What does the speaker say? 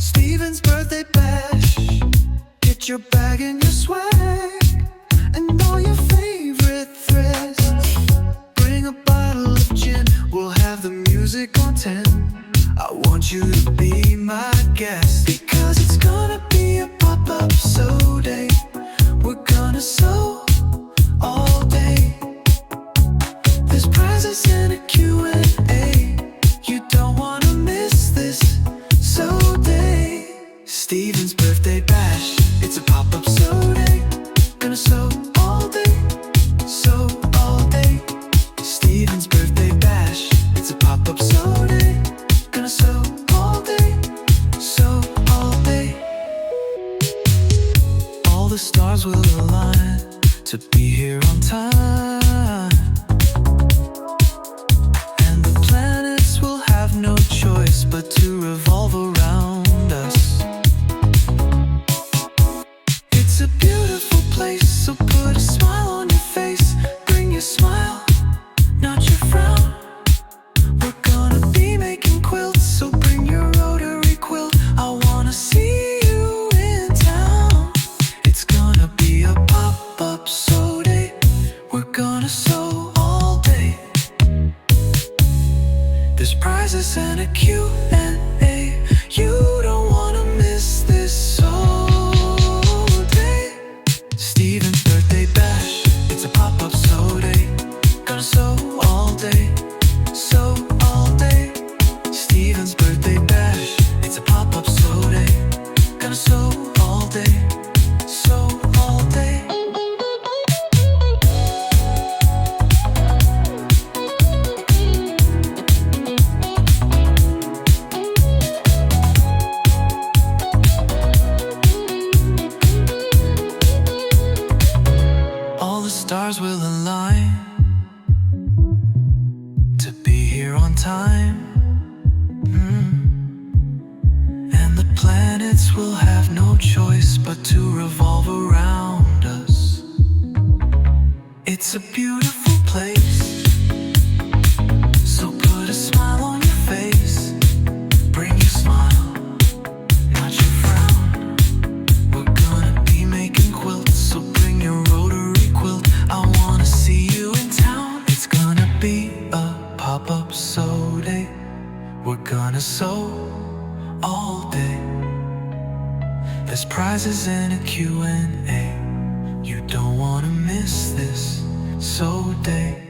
Steven's birthday bash. Get your bag and your swag and all your favorite threads. Bring a bottle of gin, we'll have the music on 10. I want you to be my guest, because it's gonna be a pop-up sew day. We're gonna sew all day. There's prizes and a Q&A. You don't wanna miss this sew day. Steven's birthday bash, it's a pop-up sew day. Gonna sew all day, sew all day. Steven's birthday bash, it's a pop-up sew day. Gonna sew all day, sew all day. All the stars will align to be here on time, and the planets will have no choice but to revolve around us. It's a beautiful place, so put a smile on your face. Bring your smile, not your frown. We're gonna be making quilts, so bring your rotary quilt. I wanna see you in town. It's gonna be a pop-up sew day. We're gonna sew all day. There's prizes and a Q&A. You don't wanna miss this sew day. Steven's birthday bash, it's a pop-up sew day. Gonna sew all day, sew all day. Steven's birthday bash, it's a pop-up sew day. Gonna sew all day, sew all day. All the stars will align to be here on time, and the planets will have no choice but to revolve around us. It's a beautiful place, so put a smile on your face. Bring your smile, not your frown. We're gonna be making quilts, so bring your rotary quilt. I wanna see you in town. It's gonna be a pop-up sew day. We're gonna sew all day. There's prizes and a Q&A. You don't wanna miss this sew day.